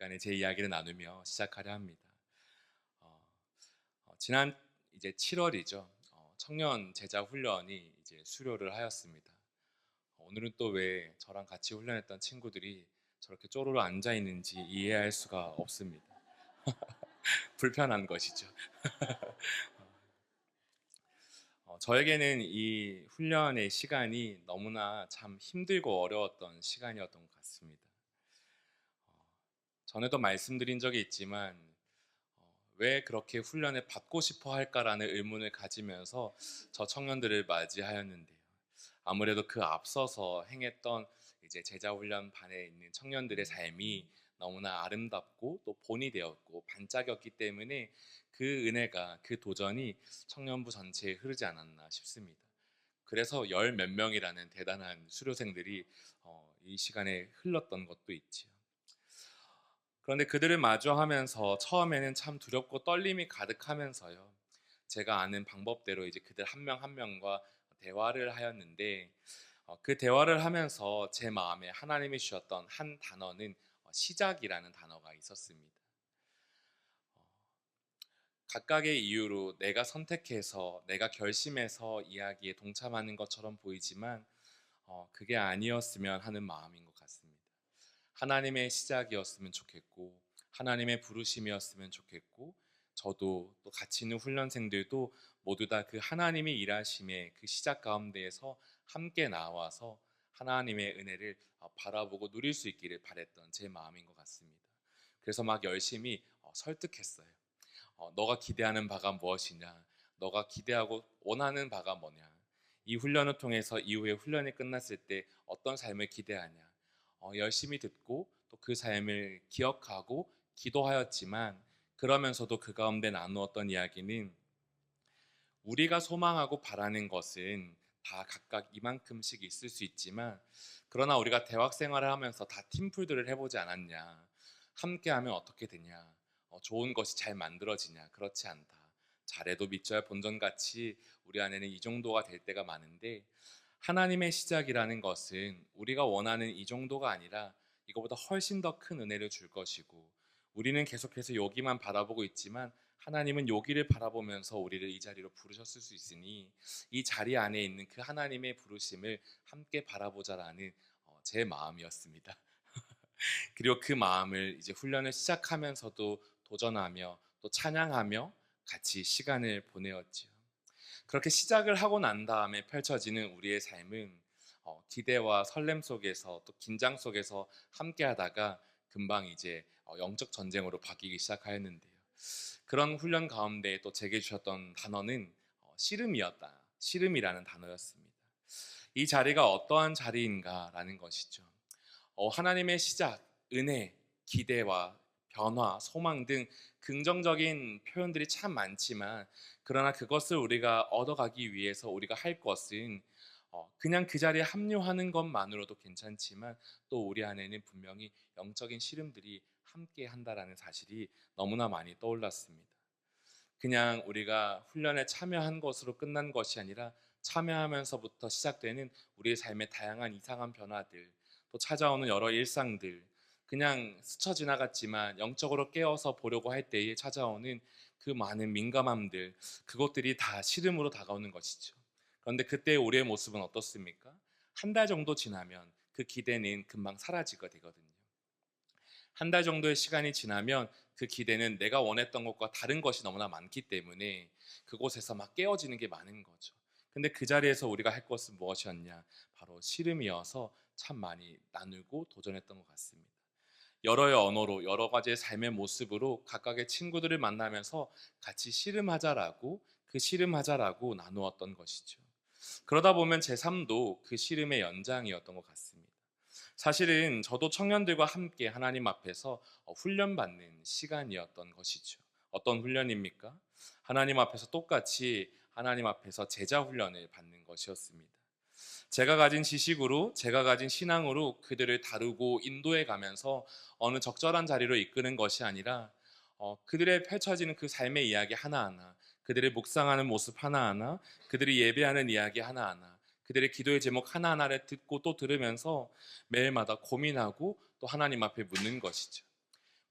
잠깐의 제 이야기를 나누며 시작하려 합니다. 어, 지난 이제 7월이죠. 청년 제자 훈련이 이제 수료를 하였습니다. 오늘은 또 왜 저랑 같이 훈련했던 친구들이 저렇게 쪼르르 앉아 있는지 이해할 수가 없습니다. 불편한 것이죠. 저에게는 이 훈련의 시간이 너무나 참 힘들고 어려웠던 시간이었던 것 같습니다. 전에도 말씀드린 적이 있지만 왜 그렇게 훈련을 받고 싶어 할까라는 의문을 가지면서 저 청년들을 맞이하였는데요. 아무래도 그 앞서서 행했던 이제 제자 훈련 반에 있는 청년들의 삶이 너무나 아름답고 또 본이 되었고 반짝였기 때문에 그 은혜가 그 도전이 청년부 전체에 흐르지 않았나 싶습니다. 그래서 열 몇 명이라는 대단한 수료생들이 이 시간에 흘렀던 것도 있지요. 그런데 그들을 마주하면서 처음에는 참 두렵고 떨림이 가득하면서요. 제가 아는 방법대로 이제 그들 한 명 한 명과 대화를 하였는데 그 대화를 하면서 제 마음에 하나님이 주셨던 한 단어는 시작이라는 단어가 있었습니다. 각각의 이유로 내가 선택해서 내가 결심해서 이야기에 동참하는 것처럼 보이지만 그게 아니었으면 하는 마음인 것 같습니다. 하나님의 시작이었으면 좋겠고 하나님의 부르심이었으면 좋겠고 저도 또 같이 있는 훈련생들도 모두 다 그 하나님의 일하심의 그 시작 가운데에서 함께 나와서 하나님의 은혜를 바라보고 누릴 수 있기를 바랬던 제 마음인 것 같습니다. 그래서 막 열심히 설득했어요. 너가 기대하는 바가 무엇이냐? 너가 기대하고 원하는 바가 뭐냐? 이 훈련을 통해서 이후에 훈련이 끝났을 때 어떤 삶을 기대하냐? 열심히 듣고 또 그 삶을 기억하고 기도하였지만 그러면서도 그 가운데 나누었던 이야기는 우리가 소망하고 바라는 것은 다 각각 이만큼씩 있을 수 있지만 그러나 우리가 대학 생활을 하면서 다 팀플들을 해보지 않았냐? 함께하면 어떻게 되냐? 좋은 것이 잘 만들어지냐? 그렇지 않다. 잘해도 밑져야 본전같이 우리 안에는 이 정도가 될 때가 많은데 하나님의 시작이라는 것은 우리가 원하는 이 정도가 아니라 이거보다 훨씬 더 큰 은혜를 줄 것이고 우리는 계속해서 여기만 바라보고 있지만 하나님은 여기를 바라보면서 우리를 이 자리로 부르셨을 수 있으니 이 자리 안에 있는 그 하나님의 부르심을 함께 바라보자라는 제 마음이었습니다. 그리고 그 마음을 이제 훈련을 시작하면서도 도전하며 또 찬양하며 같이 시간을 보내었지요. 그렇게 시작을 하고 난 다음에 펼쳐지는 우리의 삶은 기대와 설렘 속에서 또 긴장 속에서 함께 하다가 금방 이제 영적 전쟁으로 바뀌기 시작하였는데요. 그런 훈련 가운데 또 제게 주셨던 단어는 씨름이었다. 씨름이라는 단어였습니다. 이 자리가 어떠한 자리인가라는 것이죠. 하나님의 시작, 은혜, 기대와 변화, 소망 등 긍정적인 표현들이 참 많지만 그러나 그것을 우리가 얻어가기 위해서 우리가 할 것은 그냥 그 자리에 합류하는 것만으로도 괜찮지만 또 우리 안에는 분명히 영적인 씨름들이 함께 한다라는 사실이 너무나 많이 떠올랐습니다. 그냥 우리가 훈련에 참여한 것으로 끝난 것이 아니라 참여하면서부터 시작되는 우리의 삶의 다양한 이상한 변화들, 또 찾아오는 여러 일상들, 그냥 스쳐 지나갔지만 영적으로 깨어서 보려고 할 때에 찾아오는 그 많은 민감함들, 그것들이 다 시름으로 다가오는 것이죠. 그런데 그때 우리의 모습은 어떻습니까? 한 달 정도 지나면 그 기대는 금방 사라지게 되거든요. 한 달 정도의 시간이 지나면 그 기대는 내가 원했던 것과 다른 것이 너무나 많기 때문에 그곳에서 막 깨어지는 게 많은 거죠. 근데 그 자리에서 우리가 할 것은 무엇이었냐? 바로 씨름이어서 참 많이 나누고 도전했던 것 같습니다. 여러의 언어로 여러 가지의 삶의 모습으로 각각의 친구들을 만나면서 같이 씨름하자라고 그 씨름하자라고 나누었던 것이죠. 그러다 보면 제 삶도 그 씨름의 연장이었던 것 같습니다. 사실은 저도 청년들과 함께 하나님 앞에서 훈련받는 시간이었던 것이죠. 어떤 훈련입니까? 하나님 앞에서 똑같이 하나님 앞에서 제자 훈련을 받는 것이었습니다. 제가 가진 지식으로, 제가 가진 신앙으로 그들을 다루고 인도해 가면서 어느 적절한 자리로 이끄는 것이 아니라 그들의 펼쳐지는 그 삶의 이야기 하나하나, 그들의 묵상하는 모습 하나하나, 그들이 예배하는 이야기 하나하나, 그들의 기도의 제목 하나하나를 듣고 또 들으면서 매일마다 고민하고 또 하나님 앞에 묻는 것이죠.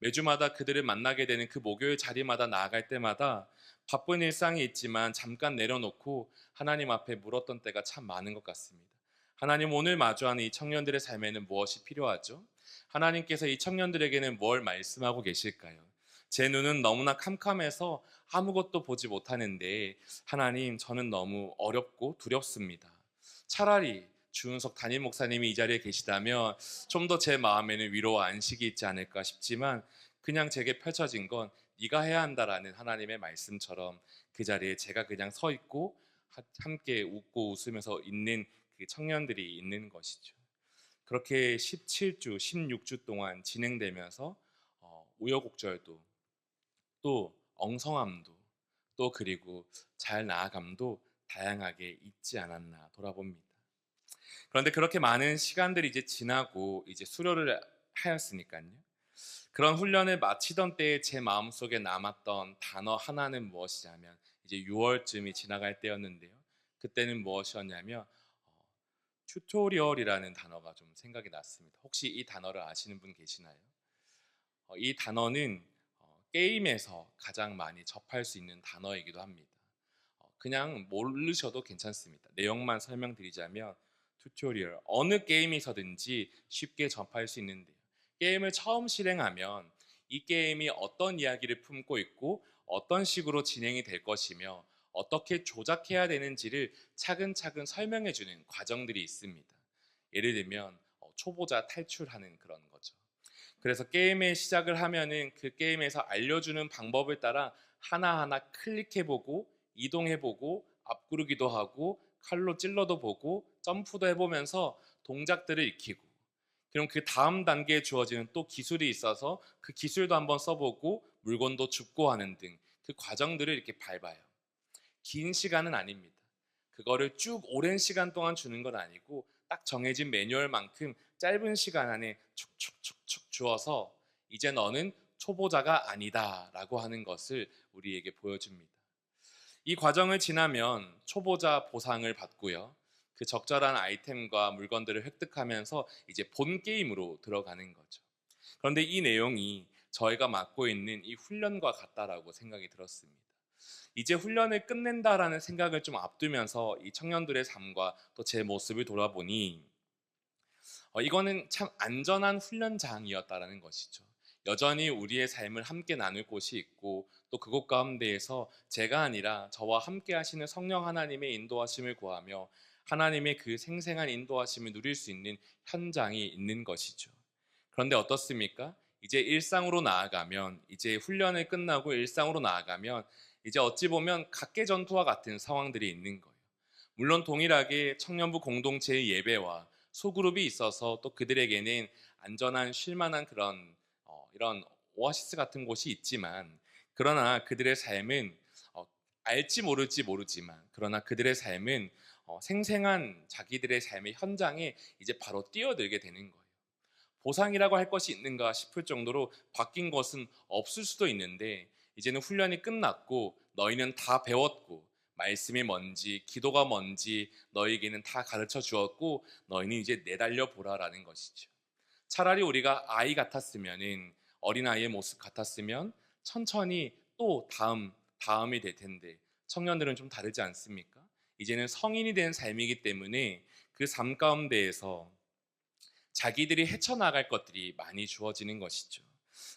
매주마다 그들을 만나게 되는 그 목요일 자리마다 나아갈 때마다 바쁜 일상이 있지만 잠깐 내려놓고 하나님 앞에 물었던 때가 참 많은 것 같습니다. 하나님, 오늘 마주하는 이 청년들의 삶에는 무엇이 필요하죠? 하나님께서 이 청년들에게는 뭘 말씀하고 계실까요? 제 눈은 너무나 캄캄해서 아무것도 보지 못하는데 하나님, 저는 너무 어렵고 두렵습니다. 차라리 주은석 담임 목사님이 이 자리에 계시다면 좀 더 제 마음에는 위로와 안식이 있지 않을까 싶지만, 그냥 제게 펼쳐진 건 네가 해야 한다라는 하나님의 말씀처럼 그 자리에 제가 그냥 서 있고 함께 웃고 웃으면서 있는 그 청년들이 있는 것이죠. 그렇게 17주, 16주 동안 진행되면서 우여곡절도, 또 엉성함도, 또 그리고 잘 나아감도 다양하게 있지 않았나 돌아봅니다. 그런데 그렇게 많은 시간들이 이제 지나고 이제 수료를 하였으니까요. 그런 훈련을 마치던 때에 제 마음속에 남았던 단어 하나는 무엇이냐면, 이제 6월쯤이 지나갈 때였는데요. 그때는 무엇이었냐면 튜토리얼이라는 단어가 좀 생각이 났습니다. 혹시 이 단어를 아시는 분 계시나요? 이 단어는 게임에서 가장 많이 접할 수 있는 단어이기도 합니다. 그냥 모르셔도 괜찮습니다. 내용만 설명드리자면, 튜토리얼, 어느 게임에서든지 쉽게 접할 수 있는데요. 게임을 처음 실행하면 이 게임이 어떤 이야기를 품고 있고 어떤 식으로 진행이 될 것이며 어떻게 조작해야 되는지를 차근차근 설명해주는 과정들이 있습니다. 예를 들면 초보자 탈출하는 그런 거죠. 그래서 게임의 시작을 하면은 그 게임에서 알려주는 방법을 따라 하나하나 클릭해보고 이동해보고 앞구르기도 하고 칼로 찔러도 보고 점프도 해보면서 동작들을 익히고, 그럼 그 다음 단계에 주어지는 또 기술이 있어서 그 기술도 한번 써보고 물건도 줍고 하는 등 그 과정들을 이렇게 밟아요. 긴 시간은 아닙니다. 그거를 쭉 오랜 시간 동안 주는 건 아니고 딱 정해진 매뉴얼만큼 짧은 시간 안에 축축축축 주어서 이제 너는 초보자가 아니다 라고 하는 것을 우리에게 보여줍니다. 이 과정을 지나면 초보자 보상을 받고요. 그 적절한 아이템과 물건들을 획득하면서 이제 본 게임으로 들어가는 거죠. 그런데 이 내용이 저희가 맡고 있는 이 훈련과 같다라고 생각이 들었습니다. 이제 훈련을 끝낸다라는 생각을 좀 앞두면서 이 청년들의 삶과 또 제 모습을 돌아보니 이거는 참 안전한 훈련장이었다라는 것이죠. 여전히 우리의 삶을 함께 나눌 곳이 있고, 또 그곳 가운데에서 제가 아니라 저와 함께 하시는 성령 하나님의 인도하심을 구하며 하나님의 그 생생한 인도하심을 누릴 수 있는 현장이 있는 것이죠. 그런데 어떻습니까? 이제 일상으로 나아가면, 이제 훈련을 끝나고 일상으로 나아가면 이제 어찌 보면 각계전투와 같은 상황들이 있는 거예요. 물론 동일하게 청년부 공동체의 예배와 소그룹이 있어서 또 그들에게는 안전한 쉴만한 그런 이런 오아시스 같은 곳이 있지만, 그러나 그들의 삶은 알지 모를지 모르지만, 그러나 그들의 삶은 생생한 자기들의 삶의 현장에 이제 바로 뛰어들게 되는 거예요. 보상이라고 할 것이 있는가 싶을 정도로 바뀐 것은 없을 수도 있는데, 이제는 훈련이 끝났고 너희는 다 배웠고 말씀이 뭔지 기도가 뭔지 너희에게는 다 가르쳐 주었고 너희는 이제 내달려 보라라는 것이죠. 차라리 우리가 아이 같았으면은, 어린아이의 모습 같았으면 천천히 또 다음이 될 텐데, 청년들은 좀 다르지 않습니까? 이제는 성인이 된 삶이기 때문에 그 삶 가운데에서 자기들이 헤쳐나갈 것들이 많이 주어지는 것이죠.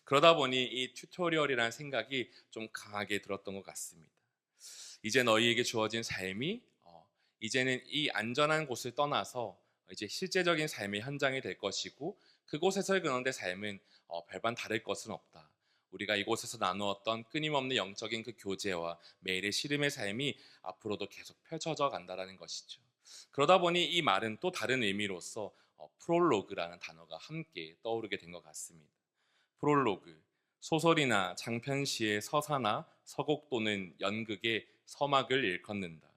그러다 보니 이 튜토리얼이라는 생각이 좀 강하게 들었던 것 같습니다. 이제 너희에게 주어진 삶이 이제는 이 안전한 곳을 떠나서 이제 실제적인 삶의 현장이 될 것이고, 그곳에서의 그런데 삶은 별반 다를 것은 없다. 우리가 이곳에서 나누었던 끊임없는 영적인 그 교제와 매일의 씨름의 삶이 앞으로도 계속 펼쳐져 간다라는 것이죠. 그러다 보니 이 말은 또 다른 의미로서 프롤로그라는 단어가 함께 떠오르게 된 것 같습니다. 프롤로그, 소설이나 장편시의 서사나 서곡 또는 연극의 서막을 일컫는다.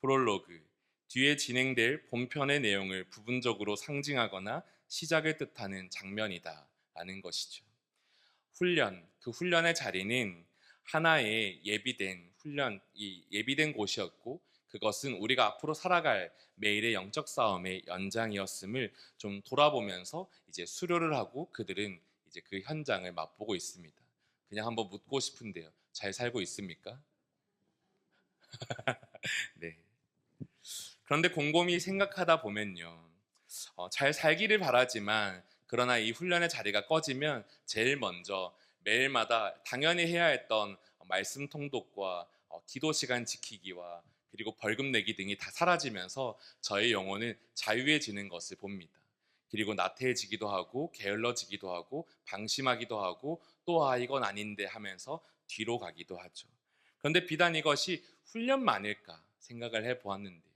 프롤로그, 뒤에 진행될 본편의 내용을 부분적으로 상징하거나 시작을 뜻하는 장면이다 라는 것이죠. 훈련, 그 훈련의 자리는 하나의 예비된 곳이었고, 그것은 우리가 앞으로 살아갈 매일의 영적 싸움의 연장이었음을 좀 돌아보면서 이제 수료를 하고 그들은 이제 그 현장을 맛보고 있습니다. 그냥 한번 묻고 싶은데요. 잘 살고 있습니까? 네. 그런데 곰곰이 생각하다 보면요. 잘 살기를 바라지만 그러나 이 훈련의 자리가 꺼지면 제일 먼저 매일마다 당연히 해야 했던 말씀 통독과 기도 시간 지키기와 그리고 벌금 내기 등이 다 사라지면서 저의 영혼은 자유해지는 것을 봅니다. 그리고 나태해지기도 하고 게을러지기도 하고 방심하기도 하고 또 이건 아닌데 하면서 뒤로 가기도 하죠. 그런데 비단 이것이 훈련만일까 생각을 해보았는데요.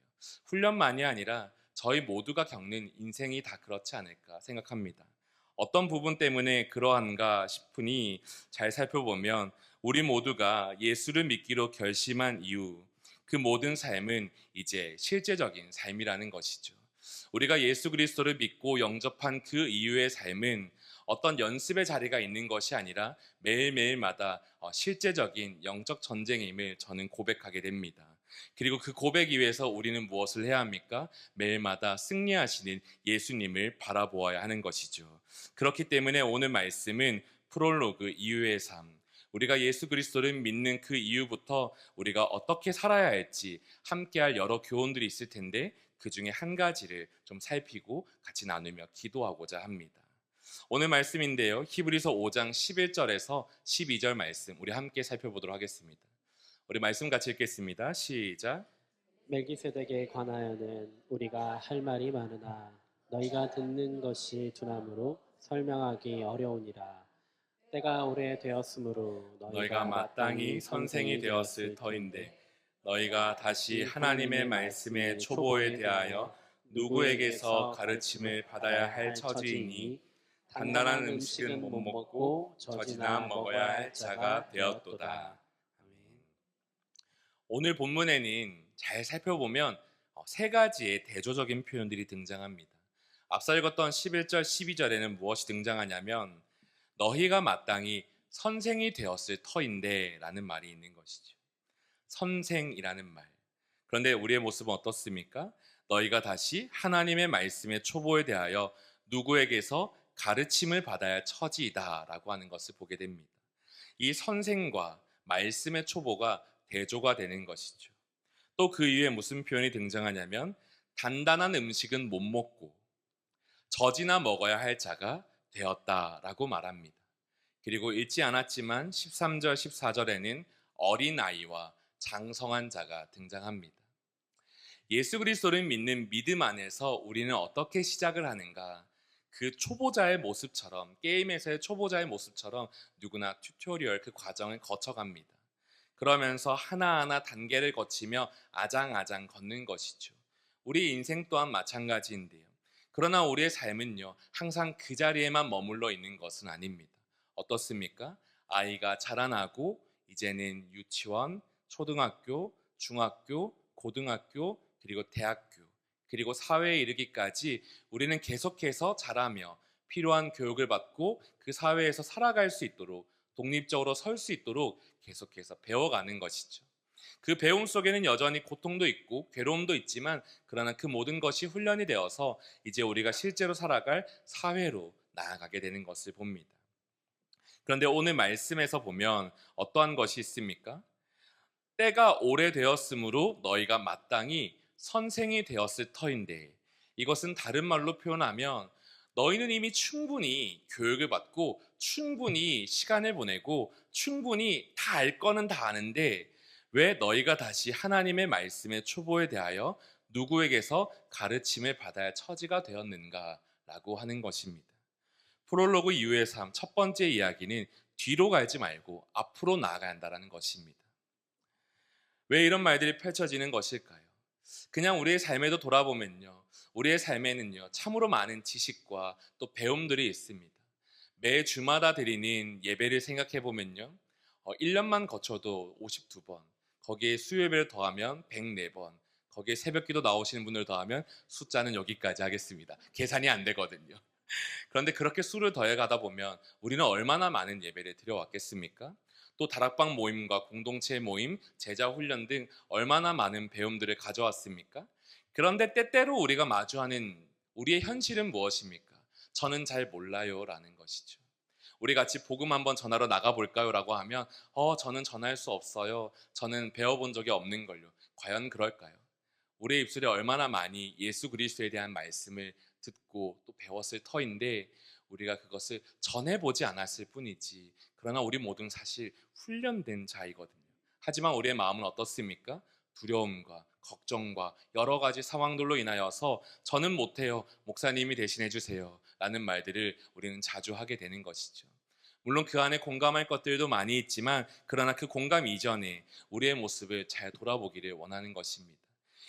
훈련만이 아니라 저희 모두가 겪는 인생이 다 그렇지 않을까 생각합니다. 어떤 부분 때문에 그러한가 싶으니 잘 살펴보면 우리 모두가 예수를 믿기로 결심한 이후 그 모든 삶은 이제 실제적인 삶이라는 것이죠. 우리가 예수 그리스도를 믿고 영접한 그 이후의 삶은 어떤 연습의 자리가 있는 것이 아니라 매일매일마다 실제적인 영적 전쟁임을 저는 고백하게 됩니다. 그리고 그 고백 위에서 우리는 무엇을 해야 합니까? 매일마다 승리하시는 예수님을 바라보아야 하는 것이죠. 그렇기 때문에 오늘 말씀은 프롤로그 이후의 삶, 우리가 예수 그리스도를 믿는 그 이후부터 우리가 어떻게 살아야 할지 함께할 여러 교훈들이 있을 텐데 그 중에 한 가지를 좀 살피고 같이 나누며 기도하고자 합니다. 오늘 말씀인데요. 히브리서 5장 11절에서 12절 말씀 우리 함께 살펴보도록 하겠습니다. 우리 말씀 같이 읽겠습니다. 시작. 멜기세덱에 관하여는 우리가 할 말이 많으나 너희가 듣는 것이 두나무로 설명하기 어려우니라. 때가 오래되었으므로 너희가 마땅히 선생이 되었을 터인데 너희가 다시 하나님의 말씀의 초보에 대하여 누구에게서 가르침을 받아야 할 처지이니 단단한 음식은 못 먹고 젖이나 먹어야 할 자가 되었도다. 아멘. 오늘 본문에는 잘 살펴보면 세 가지의 대조적인 표현들이 등장합니다. 앞서 읽었던 11절, 12절에는 무엇이 등장하냐면 너희가 마땅히 선생이 되었을 터인데 라는 말이 있는 것이죠. 선생이라는 말. 그런데 우리의 모습은 어떻습니까? 너희가 다시 하나님의 말씀의 초보에 대하여 누구에게서 가르침을 받아야 할 처지이다 라고 하는 것을 보게 됩니다. 이 선생과 말씀의 초보가 대조가 되는 것이죠. 또 그 이후에 무슨 표현이 등장하냐면 단단한 음식은 못 먹고 젖이나 먹어야 할 자가 되었다라고 말합니다. 그리고 읽지 않았지만 13절, 14절에는 어린아이와 장성한 자가 등장합니다. 예수 그리스도를 믿는 믿음 안에서 우리는 어떻게 시작을 하는가? 그 초보자의 모습처럼, 게임에서의 초보자의 모습처럼 누구나 튜토리얼 그 과정을 거쳐갑니다. 그러면서 하나하나 단계를 거치며 아장아장 걷는 것이죠. 우리 인생 또한 마찬가지인데요. 그러나 우리의 삶은요, 항상 그 자리에만 머물러 있는 것은 아닙니다. 어떻습니까? 아이가 자라나고 이제는 유치원, 초등학교, 중학교, 고등학교, 그리고 대학교, 그리고 사회에 이르기까지 우리는 계속해서 자라며 필요한 교육을 받고 그 사회에서 살아갈 수 있도록 독립적으로 설 수 있도록 계속해서 배워가는 것이죠. 그 배움 속에는 여전히 고통도 있고 괴로움도 있지만 그러나 그 모든 것이 훈련이 되어서 이제 우리가 실제로 살아갈 사회로 나아가게 되는 것을 봅니다. 그런데 오늘 말씀에서 보면 어떠한 것이 있습니까? 때가 오래되었으므로 너희가 마땅히 선생이 되었을 터인데 이것은 다른 말로 표현하면 너희는 이미 충분히 교육을 받고 충분히 시간을 보내고 충분히 다 알 거는 다 아는데 왜 너희가 다시 하나님의 말씀의 초보에 대하여 누구에게서 가르침을 받아야 할 처지가 되었는가라고 하는 것입니다. 프롤로그 이후의 삶 첫 번째 이야기는 뒤로 가지 말고 앞으로 나아가야 한다는 것입니다. 왜 이런 말들이 펼쳐지는 것일까요? 그냥 우리의 삶에도 돌아보면요. 우리의 삶에는요. 참으로 많은 지식과 또 배움들이 있습니다. 매 주마다 드리는 예배를 생각해 보면요. 1년만 거쳐도 52번, 거기에 수요예배를 더하면 104번, 거기에 새벽기도 나오시는 분을 더하면 숫자는 여기까지 하겠습니다. 계산이 안 되거든요. 그런데 그렇게 수를 더해가다 보면 우리는 얼마나 많은 예배를 드려왔겠습니까? 또 다락방 모임과 공동체 모임, 제자 훈련 등 얼마나 많은 배움들을 가져왔습니까? 그런데 때때로 우리가 마주하는 우리의 현실은 무엇입니까? 저는 잘 몰라요 라는 것이죠. 우리 같이 복음 한번 전하러 나가볼까요? 라고 하면 저는 전할 수 없어요. 저는 배워본 적이 없는 걸요. 과연 그럴까요? 우리의 입술에 얼마나 많이 예수 그리스도에 대한 말씀을 듣고 또 배웠을 터인데 우리가 그것을 전해보지 않았을 뿐이지. 그러나 우리 모두는 사실 훈련된 자이거든요. 하지만 우리의 마음은 어떻습니까? 두려움과 걱정과 여러 가지 상황들로 인하여서 저는 못해요. 목사님이 대신해 주세요. 라는 말들을 우리는 자주 하게 되는 것이죠. 물론 그 안에 공감할 것들도 많이 있지만 그러나 그 공감 이전에 우리의 모습을 잘 돌아보기를 원하는 것입니다.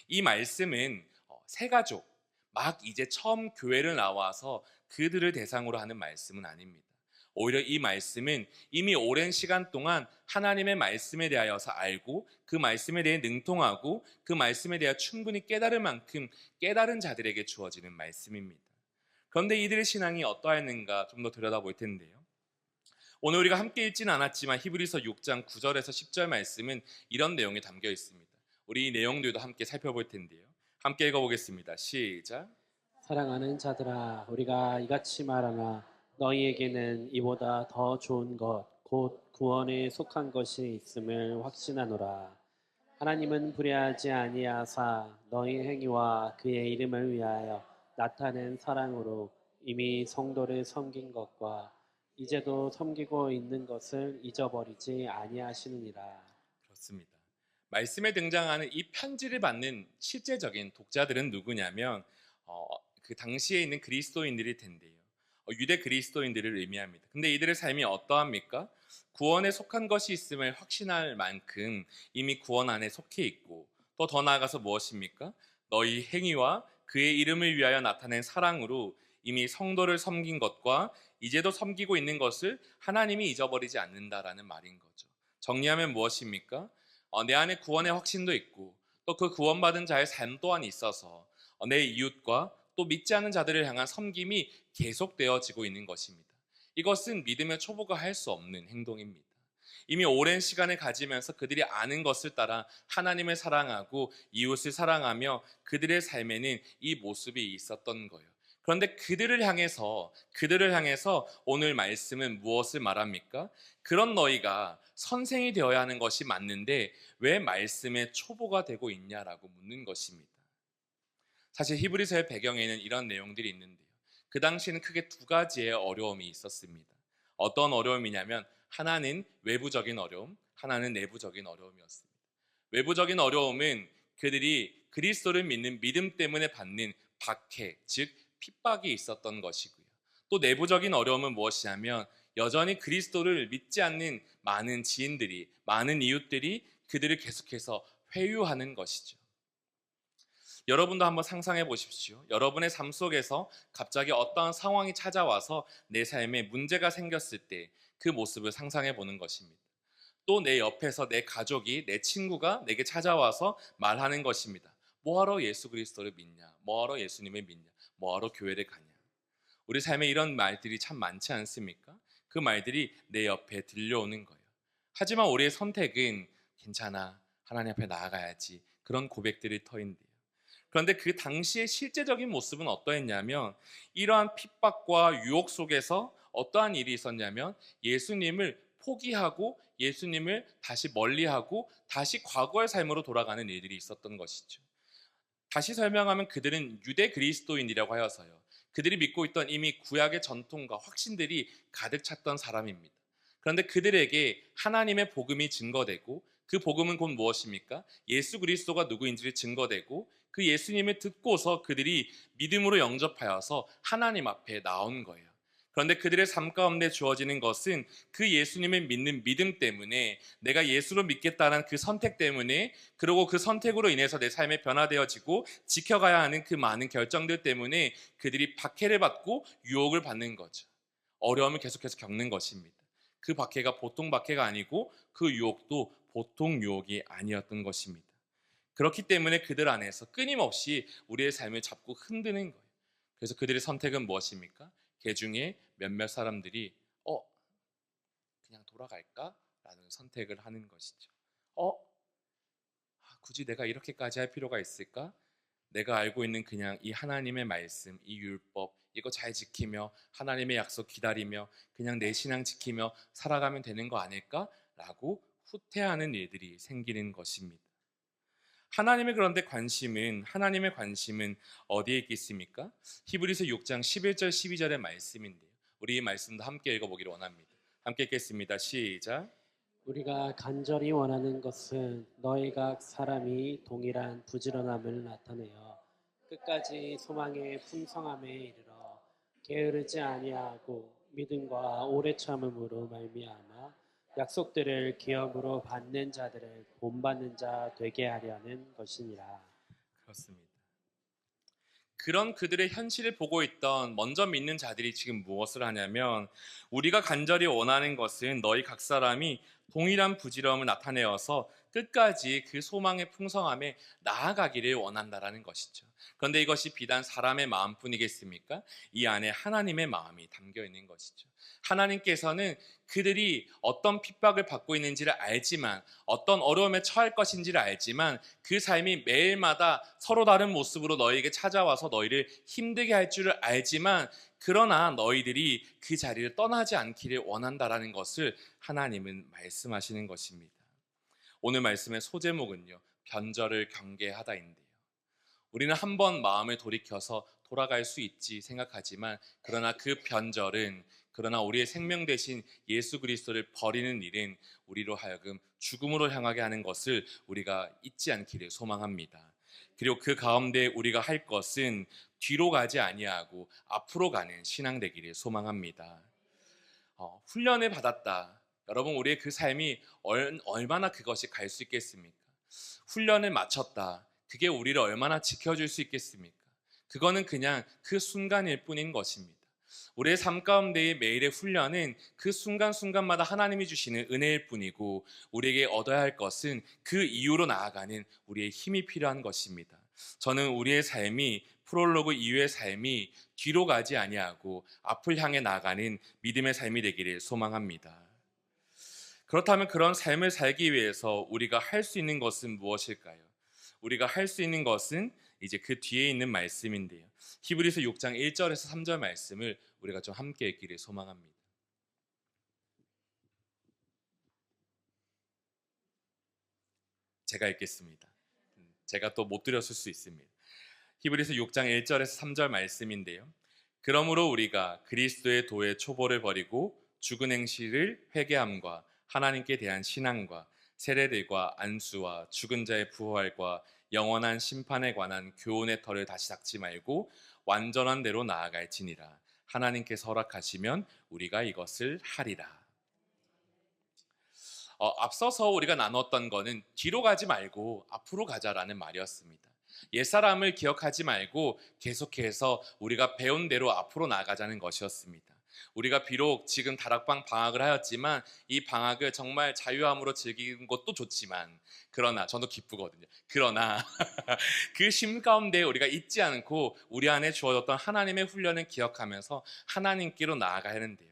이 말씀은 새 가족, 막 이제 처음 교회를 나와서 그들을 대상으로 하는 말씀은 아닙니다. 오히려 이 말씀은 이미 오랜 시간 동안 하나님의 말씀에 대하여서 알고 그 말씀에 대해 능통하고 그 말씀에 대해 충분히 깨달을 만큼 깨달은 자들에게 주어지는 말씀입니다. 그런데 이들의 신앙이 어떠했는가 좀 더 들여다볼 텐데요. 오늘 우리가 함께 읽지는 않았지만 히브리서 6장 9절에서 10절 말씀은 이런 내용이 담겨 있습니다. 우리 이 내용들도 함께 살펴볼 텐데요. 함께 읽어보겠습니다. 시작. 사랑하는 자들아, 우리가 이같이 말하나 너희에게는 이보다 더 좋은 것, 곧 구원에 속한 것이 있음을 확신하노라. 하나님은 불의하지 아니하사 너희 행위와 그의 이름을 위하여 나타낸 사랑으로 이미 성도를 섬긴 것과 이제도 섬기고 있는 것을 잊어버리지 아니하시느니라. 그렇습니다. 말씀에 등장하는 이 편지를 받는 실제적인 독자들은 누구냐면 그 당시에 있는 그리스도인들일 텐데요. 유대 그리스도인들을 의미합니다. 근데 이들의 삶이 어떠합니까? 구원에 속한 것이 있음을 확신할 만큼 이미 구원 안에 속해 있고 또 더 나아가서 무엇입니까? 너희 행위와 그의 이름을 위하여 나타낸 사랑으로 이미 성도를 섬긴 것과 이제도 섬기고 있는 것을 하나님이 잊어버리지 않는다라는 말인 거죠. 정리하면 무엇입니까? 내 안에 구원의 확신도 있고 또 그 구원받은 자의 삶 또한 있어서 내 이웃과 또 믿지 않는 자들을 향한 섬김이 계속되어지고 있는 것입니다. 이것은 믿음의 초보가 할 수 없는 행동입니다. 이미 오랜 시간을 가지면서 그들이 아는 것을 따라 하나님을 사랑하고 이웃을 사랑하며 그들의 삶에는 이 모습이 있었던 거예요. 그런데 그들을 향해서 오늘 말씀은 무엇을 말합니까? 그런 너희가 선생이 되어야 하는 것이 맞는데 왜 말씀의 초보가 되고 있냐라고 묻는 것입니다. 사실 히브리서의 배경에는 이런 내용들이 있는데요. 그 당시에는 크게 두 가지의 어려움이 있었습니다. 어떤 어려움이냐면 하나는 외부적인 어려움, 하나는 내부적인 어려움이었습니다. 외부적인 어려움은 그들이 그리스도를 믿는 믿음 때문에 받는 박해, 즉 핍박이 있었던 것이고요. 또 내부적인 어려움은 무엇이냐면 여전히 그리스도를 믿지 않는 많은 지인들이, 많은 이웃들이 그들을 계속해서 회유하는 것이죠. 여러분도 한번 상상해 보십시오. 여러분의 삶 속에서 갑자기 어떠한 상황이 찾아와서 내 삶에 문제가 생겼을 때 그 모습을 상상해 보는 것입니다. 또 내 옆에서 내 가족이, 내 친구가 내게 찾아와서 말하는 것입니다. 뭐하러 예수 그리스도를 믿냐? 뭐하러 예수님을 믿냐? 뭐하러 교회를 가냐? 우리 삶에 이런 말들이 참 많지 않습니까? 그 말들이 내 옆에 들려오는 거예요. 하지만 우리의 선택은 괜찮아, 하나님 앞에 나아가야지, 그런 고백들이 터인데요. 그런데 그 당시의 실제적인 모습은 어떠했냐면 이러한 핍박과 유혹 속에서 어떠한 일이 있었냐면 예수님을 포기하고 예수님을 다시 멀리하고 다시 과거의 삶으로 돌아가는 일들이 있었던 것이죠. 다시 설명하면 그들은 유대 그리스도인이라고 하여서요. 그들이 믿고 있던 이미 구약의 전통과 확신들이 가득 찼던 사람입니다. 그런데 그들에게 하나님의 복음이 증거되고 그 복음은 곧 무엇입니까? 예수 그리스도가 누구인지를 증거되고 그 예수님을 듣고서 그들이 믿음으로 영접하여서 하나님 앞에 나온 거예요. 그런데 그들의 삶 가운데 주어지는 것은 그 예수님을 믿는 믿음 때문에 내가 예수를 믿겠다는 그 선택 때문에 그리고 그 선택으로 인해서 내 삶이 변화되어지고 지켜가야 하는 그 많은 결정들 때문에 그들이 박해를 받고 유혹을 받는 거죠. 어려움을 계속해서 겪는 것입니다. 그 박해가 보통 박해가 아니고 그 유혹도 보통 유혹이 아니었던 것입니다. 그렇기 때문에 그들 안에서 끊임없이 우리의 삶을 잡고 흔드는 거예요. 그래서 그들의 선택은 무엇입니까? 그 중에 몇몇 사람들이 그냥 돌아갈까? 라는 선택을 하는 것이죠. 굳이 내가 이렇게까지 할 필요가 있을까? 내가 알고 있는 그냥 이 하나님의 말씀, 이 율법 이거 잘 지키며 하나님의 약속 기다리며 그냥 내 신앙 지키며 살아가면 되는 거 아닐까라고 후퇴하는 일들이 생기는 것입니다. 하나님의 관심은 어디에 있겠습니까? 히브리서 6장 11절 12절의 말씀인데요. 우리 이 말씀도 함께 읽어보기를 원합니다. 함께 읽겠습니다. 시작. 우리가 간절히 원하는 것은 너희 각 사람이 동일한 부지런함을 나타내어 끝까지 소망의 풍성함에 이르러 게으르지 아니하고 믿음과 오래 참음으로 말미암아 약속들을 기업으로 받는 자들을 본받는 자 되게 하려는 것이니라. 그렇습니다. 그런 그들의 현실을 보고 있던 먼저 믿는 자들이 지금 무엇을 하냐면 우리가 간절히 원하는 것은 너희 각 사람이 동일한 부지런함을 나타내어서 끝까지 그 소망의 풍성함에 나아가기를 원한다라는 것이죠. 그런데 이것이 비단 사람의 마음뿐이겠습니까? 이 안에 하나님의 마음이 담겨 있는 것이죠. 하나님께서는 그들이 어떤 핍박을 받고 있는지를 알지만 어떤 어려움에 처할 것인지를 알지만 그 삶이 매일마다 서로 다른 모습으로 너희에게 찾아와서 너희를 힘들게 할 줄을 알지만 그러나 너희들이 그 자리를 떠나지 않기를 원한다라는 것을 하나님은 말씀하시는 것입니다. 오늘 말씀의 소제목은요, 변절을 경계하다인데요. 우리는 한번 마음을 돌이켜서 돌아갈 수 있지 생각하지만 그러나 우리의 생명 대신 예수 그리스도를 버리는 일은 우리로 하여금 죽음으로 향하게 하는 것을 우리가 잊지 않기를 소망합니다. 그리고 그 가운데 우리가 할 것은 뒤로 가지 아니하고 앞으로 가는 신앙 되기를 소망합니다. 훈련을 받았다. 여러분 우리의 그 삶이 얼마나 그것이 갈 수 있겠습니까? 훈련을 마쳤다. 그게 우리를 얼마나 지켜줄 수 있겠습니까? 그거는 그냥 그 순간일 뿐인 것입니다. 우리의 삶 가운데의 매일의 훈련은 그 순간순간마다 하나님이 주시는 은혜일 뿐이고 우리에게 얻어야 할 것은 그 이후로 나아가는 우리의 힘이 필요한 것입니다. 저는 우리의 삶이 프롤로그 이후의 삶이 뒤로 가지 아니하고 앞을 향해 나아가는 믿음의 삶이 되기를 소망합니다. 그렇다면 그런 삶을 살기 위해서 우리가 할 수 있는 것은 무엇일까요? 우리가 할 수 있는 것은 이제 그 뒤에 있는 말씀인데요. 히브리서 6장 1절에서 3절 말씀을 우리가 좀 함께 읽기를 소망합니다. 제가 읽겠습니다. 제가 또 못 드렸을 수 있습니다. 히브리서 6장 1절에서 3절 말씀인데요. 그러므로 우리가 그리스도의 도의 초보를 버리고 죽은 행실을 회개함과 하나님께 대한 신앙과 세례들과 안수와 죽은 자의 부활과 영원한 심판에 관한 교훈의 터를 다시 닦지 말고 완전한 대로 나아갈지니라. 하나님께서 허락하시면 우리가 이것을 하리라. 앞서서 우리가 나눴던 거는 뒤로 가지 말고 앞으로 가자라는 말이었습니다. 옛사람을 기억하지 말고 계속해서 우리가 배운 대로 앞으로 나아가자는 것이었습니다. 우리가 비록 지금 다락방 방학을 하였지만 이 방학을 정말 자유함으로 즐기는 것도 좋지만 그러나 저도 기쁘거든요. 그러나 그 쉼 가운데 우리가 잊지 않고 우리 안에 주어졌던 하나님의 훈련을 기억하면서 하나님께로 나아가야 하는데요.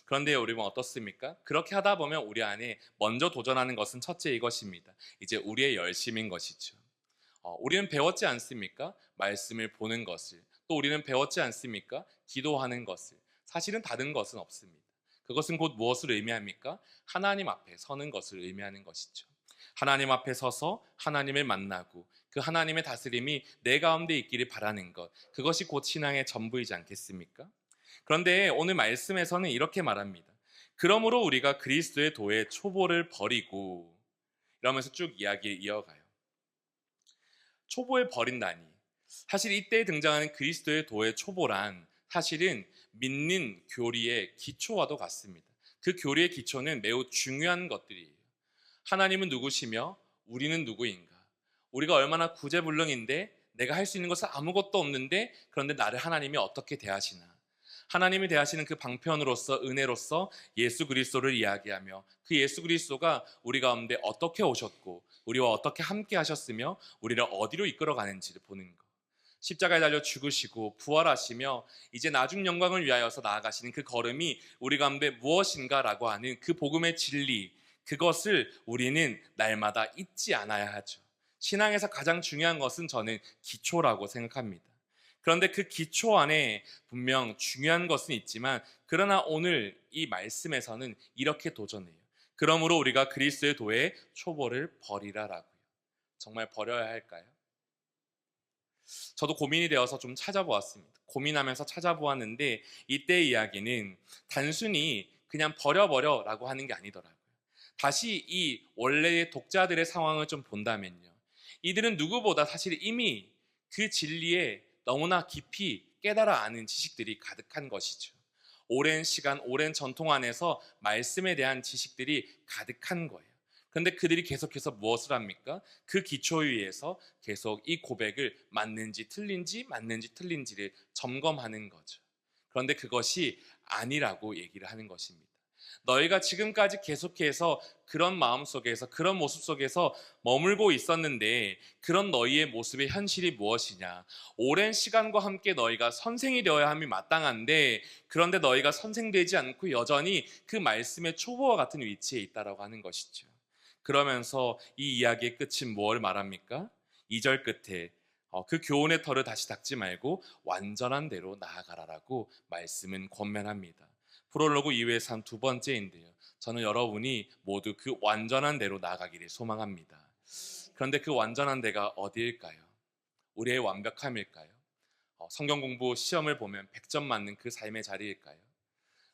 그런데 우리는 어떻습니까? 그렇게 하다 보면 우리 안에 먼저 도전하는 것은 첫째 이것입니다. 이제 우리의 열심인 것이죠. 우리는 배웠지 않습니까? 말씀을 보는 것을. 또 우리는 배웠지 않습니까? 기도하는 것을. 사실은 다른 것은 없습니다. 그것은 곧 무엇을 의미합니까? 하나님 앞에 서는 것을 의미하는 것이죠. 하나님 앞에 서서 하나님을 만나고 그 하나님의 다스림이 내 가운데 있기를 바라는 것, 그것이 곧 신앙의 전부이지 않겠습니까? 그런데 오늘 말씀에서는 이렇게 말합니다. 그러므로 우리가 그리스도의 도의 초보를 버리고, 이러면서 쭉 이야기를 이어가요. 초보를 버린다니, 사실 이때 등장하는 그리스도의 도의 초보란 사실은 믿는 교리의 기초와도 같습니다. 그 교리의 기초는 매우 중요한 것들이에요. 하나님은 누구시며 우리는 누구인가? 우리가 얼마나 구제불능인데 내가 할 수 있는 것은 아무것도 없는데 그런데 나를 하나님이 어떻게 대하시나? 하나님이 대하시는 그 방편으로서 은혜로서 예수 그리스도를 이야기하며 그 예수 그리스도가 우리 가운데 어떻게 오셨고 우리와 어떻게 함께 하셨으며 우리를 어디로 이끌어가는지를 보는 것. 십자가에 달려 죽으시고 부활하시며 이제 나중 영광을 위하여서 나아가시는 그 걸음이 우리 가운데 무엇인가라고 하는 그 복음의 진리, 그것을 우리는 날마다 잊지 않아야 하죠. 신앙에서 가장 중요한 것은 저는 기초라고 생각합니다. 그런데 그 기초 안에 분명 중요한 것은 있지만 그러나 오늘 이 말씀에서는 이렇게 도전해요. 그러므로 우리가 그리스도의 도의 초보를 버리라라고요. 정말 버려야 할까요? 저도 고민이 되어서 좀 찾아보았습니다. 고민하면서 찾아보았는데 이때의 이야기는 단순히 그냥 버려버려라고 하는 게 아니더라고요. 다시 이 원래의 독자들의 상황을 좀 본다면요. 이들은 누구보다 사실 이미 그 진리에 너무나 깊이 깨달아 아는 지식들이 가득한 것이죠. 오랜 시간, 오랜 전통 안에서 말씀에 대한 지식들이 가득한 거예요. 그런데 그들이 계속해서 무엇을 합니까? 그 기초 위에서 계속 이 고백을 맞는지 틀린지를 점검하는 거죠. 그런데 그것이 아니라고 얘기를 하는 것입니다. 너희가 지금까지 계속해서 그런 마음 속에서 그런 모습 속에서 머물고 있었는데 그런 너희의 모습의 현실이 무엇이냐? 오랜 시간과 함께 너희가 선생이 되어야 함이 마땅한데 그런데 너희가 선생되지 않고 여전히 그 말씀의 초보와 같은 위치에 있다라고 하는 것이죠. 그러면서 이 이야기의 끝은 뭘 말합니까? 2절 끝에 그 교훈의 털을 다시 닦지 말고 완전한 대로 나아가라라고 말씀은 권면합니다. 프롤로그 이후에서 한 두 번째인데요. 저는 여러분이 모두 그 완전한 대로 나아가기를 소망합니다. 그런데 그 완전한 데가 어디일까요? 우리의 완벽함일까요? 성경 공부 시험을 보면 100점 맞는 그 삶의 자리일까요?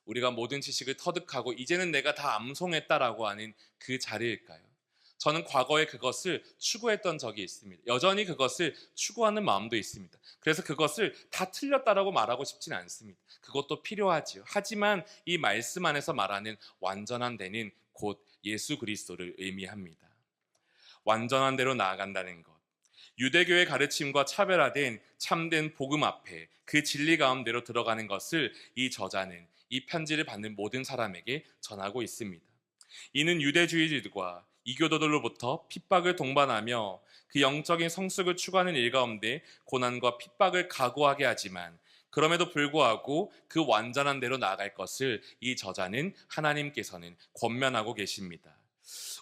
우리가 모든 지식을 터득하고 이제는 내가 다 암송했다라고 하는 그 자리일까요? 저는 과거에 그것을 추구했던 적이 있습니다. 여전히 그것을 추구하는 마음도 있습니다. 그래서 그것을 다 틀렸다라고 말하고 싶지는 않습니다. 그것도 필요하지요. 하지만 이 말씀 안에서 말하는 완전한 데는 곧 예수 그리스도를 의미합니다. 완전한 대로 나아간다는 것. 유대교의 가르침과 차별화된 참된 복음 앞에 그 진리 가운데로 들어가는 것을 이 저자는 이 편지를 받는 모든 사람에게 전하고 있습니다. 이는 유대주의자들과 이교도들로부터 핍박을 동반하며 그 영적인 성숙을 추구하는 일 가운데 고난과 핍박을 각오하게 하지만 그럼에도 불구하고 그 완전한 대로 나아갈 것을 이 저자는 하나님께서는 권면하고 계십니다.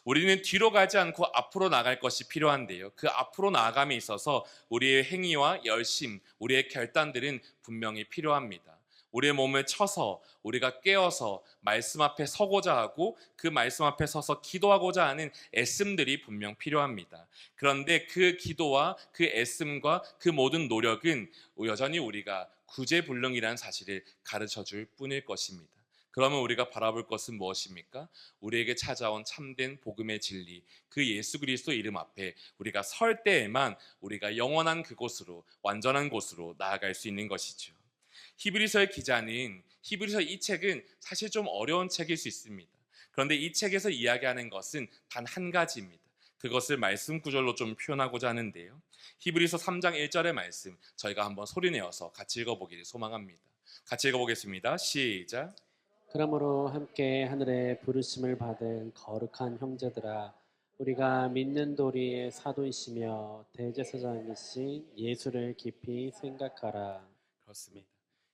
우리는 뒤로 가지 않고 앞으로 나갈 것이 필요한데요. 그 앞으로 나아감에 있어서 우리의 행위와 열심, 우리의 결단들은 분명히 필요합니다. 우리의 몸을 쳐서 우리가 깨어서 말씀 앞에 서고자 하고 그 말씀 앞에 서서 기도하고자 하는 애씀들이 분명 필요합니다. 그런데 그 기도와 그 애씀과 그 모든 노력은 여전히 우리가 구제불능이라는 사실을 가르쳐 줄 뿐일 것입니다. 그러면 우리가 바라볼 것은 무엇입니까? 우리에게 찾아온 참된 복음의 진리, 그 예수 그리스도 이름 앞에 우리가 설 때에만 우리가 영원한 그곳으로, 완전한 곳으로 나아갈 수 있는 것이죠. 히브리서의 기자는 히브리서 이 책은 사실 좀 어려운 책일 수 있습니다. 그런데 이 책에서 이야기하는 것은 단 한 가지입니다. 그것을 말씀 구절로 좀 표현하고자 하는데요. 히브리서 3장 1절의 말씀 저희가 한번 소리내어서 같이 읽어보기를 소망합니다. 같이 읽어보겠습니다. 시작. 그러므로 함께 하늘의 부르심을 받은 거룩한 형제들아, 우리가 믿는 도리의 사도이시며 대제사장이신 예수를 깊이 생각하라. 그렇습니다.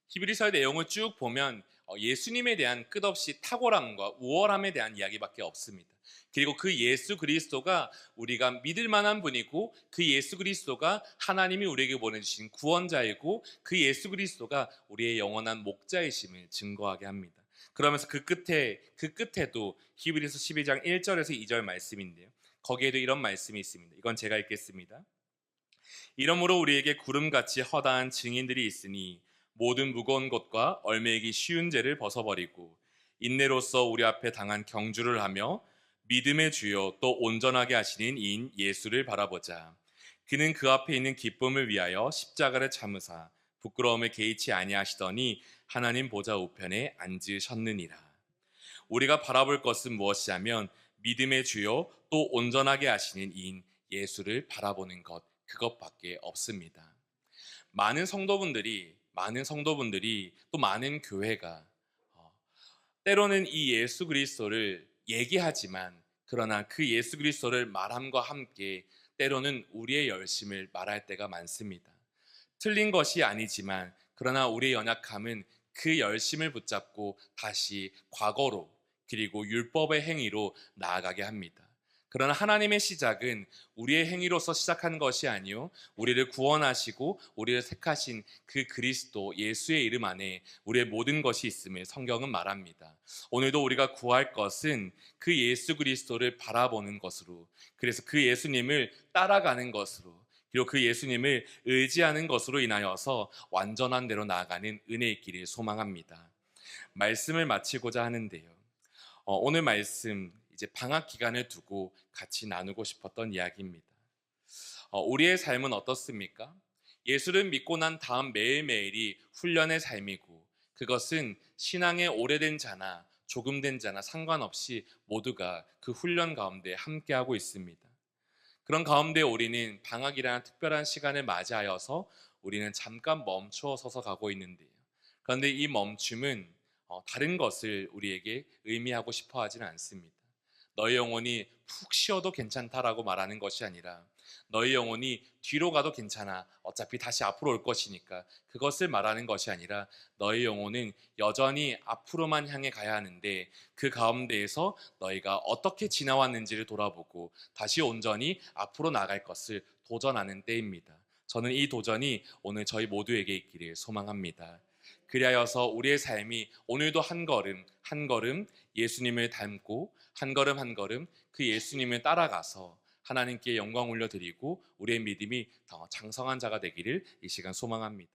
히브리서의 내용을 쭉 보면 예수님에 대한 끝없이 탁월함과 우월함에 대한 이야기밖에 없습니다. 그리고 그 예수 그리스도가 우리가 믿을 만한 분이고 그 예수 그리스도가 하나님이 우리에게 보내주신 구원자이고 그 예수 그리스도가 우리의 영원한 목자이심을 증거하게 합니다. 그러면서 그 끝에도 히브리서 12장 1절에서 2절 말씀인데요. 거기에도 이런 말씀이 있습니다. 이건 제가 읽겠습니다. 이러므로 우리에게 구름같이 허다한 증인들이 있으니 모든 무거운 것과 얼매이기 쉬운 죄를 벗어버리고 인내로서 우리 앞에 당한 경주를 하며 믿음의 주요 또 온전하게 하시는 이인 예수를 바라보자. 그는 그 앞에 있는 기쁨을 위하여 십자가를 참으사 부끄러움을 개의치 아니하시더니 하나님 보좌 우편에 앉으셨느니라. 우리가 바라볼 것은 무엇이냐면 믿음의 주요 또 온전하게 하시는 이인 예수를 바라보는 것, 그것밖에 없습니다. 많은 성도분들이 또 많은 교회가 때로는 이 예수 그리스도를 얘기하지만 그러나 그 예수 그리스도를 말함과 함께 때로는 우리의 열심을 말할 때가 많습니다. 틀린 것이 아니지만 그러나 우리의 연약함은 그 열심을 붙잡고 다시 과거로 그리고 율법의 행위로 나아가게 합니다. 그러나 하나님의 시작은 우리의 행위로서 시작한 것이 아니요 우리를 구원하시고 우리를 택하신 그 그리스도 예수의 이름 안에 우리의 모든 것이 있음을 성경은 말합니다. 오늘도 우리가 구할 것은 그 예수 그리스도를 바라보는 것으로, 그래서 그 예수님을 따라가는 것으로, 그리고 그 예수님을 의지하는 것으로 인하여서 완전한 대로 나아가는 은혜의 길을 소망합니다. 말씀을 마치고자 하는데요. 오늘 말씀 이제 방학 기간을 두고 같이 나누고 싶었던 이야기입니다. 우리의 삶은 어떻습니까? 예수를 믿고 난 다음 매일매일이 훈련의 삶이고, 그것은 신앙에 오래된 자나 조금 된 자나 상관없이 모두가 그 훈련 가운데 함께하고 있습니다. 그런 가운데 우리는 방학이라는 특별한 시간을 맞이하여서 우리는 잠깐 멈추어 서서 가고 있는데요. 그런데 이 멈춤은 다른 것을 우리에게 의미하고 싶어 하지는 않습니다. 너희 영혼이 푹 쉬어도 괜찮다라고 말하는 것이 아니라 너희 영혼이 뒤로 가도 괜찮아, 어차피 다시 앞으로 올 것이니까, 그것을 말하는 것이 아니라 너희 영혼은 여전히 앞으로만 향해 가야 하는데 그 가운데에서 너희가 어떻게 지나왔는지를 돌아보고 다시 온전히 앞으로 나갈 것을 도전하는 때입니다. 저는 이 도전이 오늘 저희 모두에게 있기를 소망합니다. 그리하여서 우리의 삶이 오늘도 한 걸음 한 걸음 예수님을 닮고 한 걸음 한 걸음 그 예수님을 따라가서 하나님께 영광 올려드리고 우리의 믿음이 더 장성한 자가 되기를 이 시간 소망합니다.